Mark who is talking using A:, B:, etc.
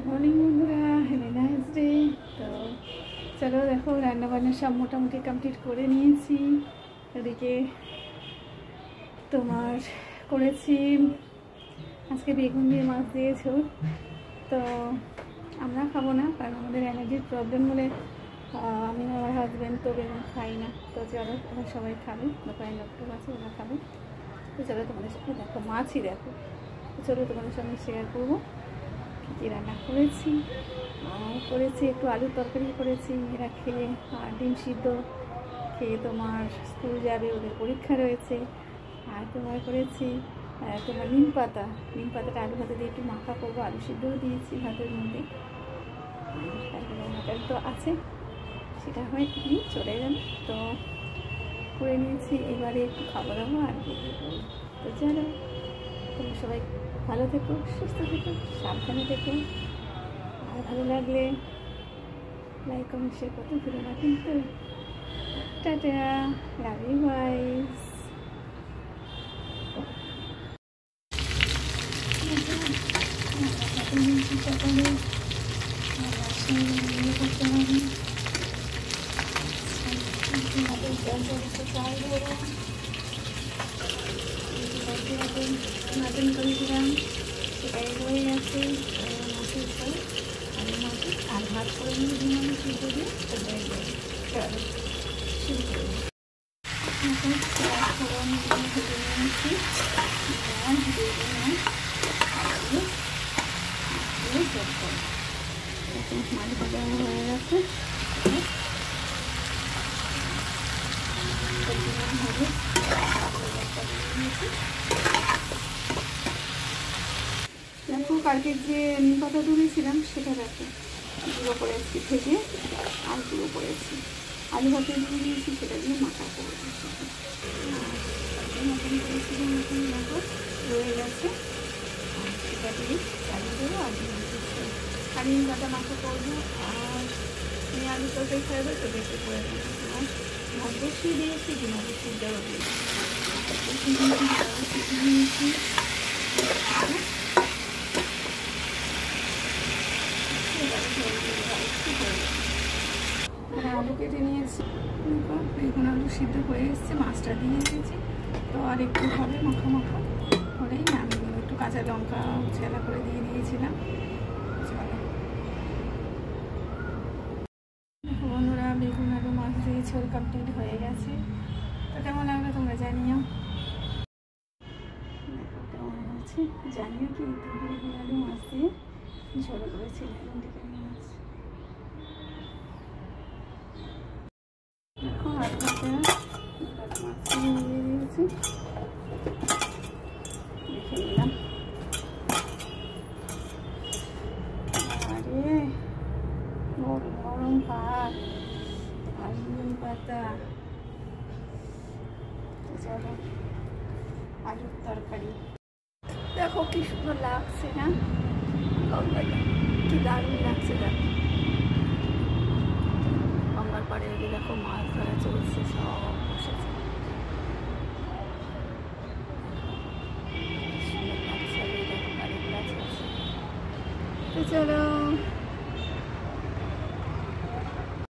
A: Morning বন্ধুরা, heavy nice day. তো চলো দেখো, রান্নাবান্না সব মোটামুটি কমপ্লিট করে নিয়েছি। ওদিকে তোমার করেছি আজকে বেগুন দিয়ে মাছ দিয়েছো। তো আমরা খাবো না, কারণ আমাদের এনার্জির প্রবলেম বলে আমি আমার হাজব্যান্ড তো বেগুন খাই না। তো চলো, ওরা সবাই খাবে, দোকানের লোকটা আছে, ওরা খাবে। তো চলো তোমাদের সাথে দেখো, মাছই দেখো। তো চলো তোমাদের সঙ্গে শেয়ার করবো কী রান্না করেছি। করেছি একটু আলুর তরকারি করেছি, এরা খেয়ে, আর ডিম সিদ্ধ খেয়ে তোমার স্কুল যাবে, ওদের পরীক্ষা রয়েছে। আর তোমার করেছি তোমার নিম পাতাটা আলু ভাতে দিয়ে একটু মাখা করবো, আলু সিদ্ধও দিয়েছি ভাতের মধ্যে। তারপরে মাটন তো আছে, সেটা হয় কি চলে যাবে। তো করে নিয়েছি, এবারে একটু খাবার দাবো আর তো চলো, তোমরা সবাই ভালো থেকো, সুস্থ থেকো, সাবধানে থেকো। আর ভালো লাগলে লাইক কমেন্ট শেয়ার করতে ভুলো না কিন্তু। Tata, love you guys. Mutton করেছিলাম, সেটাই হয়ে গেছে। মাছের পর আলু মাছ আর ভাত করে নিয়ে ডিম আলু সিদ্ধ দিয়ে সেটাই করে চলো শুরু করি। ফোড়ন ভেজে নিয়েছি, মাছ ভাজা হয়ে গেছে। দেখো, কালকে যে নিম পাতা তুলেছিলাম সেটা দেখো গুঁড়ো করেছি, ভেজে আর গুঁড়ো করেছি। আলু ভাতে দিয়ে দিয়েছি, সেটা দিয়ে মাখা করে দিয়েছি। মটন করেছিলাম, মটন দেখো রয়ে গেছে, সেটা দিয়ে চালিয়ে দেবো। আর নিম পাতা মাখা করবো, আর আলু তরকারি খাইবে, সেটা একটু করে দেবো। আর ভাত বসিয়ে দিয়েছি, ডিম আলু সিদ্ধও দিয়েছি। আলু কেটে নিয়েছি, এখন আলু সিদ্ধ হয়ে এসছে, মাছটা দিয়ে দিয়েছি। তো আর একটু হবে মাখা মাখা করেই আমি একটু কাঁচা লঙ্কা ছেলা করে দিয়ে দিয়েছিলাম। দেখো বন্ধুরা, বেগুন আলু মাছ দিয়ে ঝোল কমপ্লিট হয়ে গেছে। তো কেমন লাগলো তোমরা জানিও, দেখো কেমন হচ্ছে জানিও। কি বেগুন আলু মাছ দিয়ে ঝোল করেছি মাছ। দেখো আলু ভাতে মাছ দিয়ে দিয়েছি, দেখে নিলাম। আরে গরম গরম ভাত আর নিম পাতা, চলো আলুর তরকারি। দেখো কি সুন্দর লাগছে না, কি দারুণ লাগছে। দেখো গঙ্গার পাড়ে দেখো মাছ ধরা চলছে, সব বসেছে। তো চলো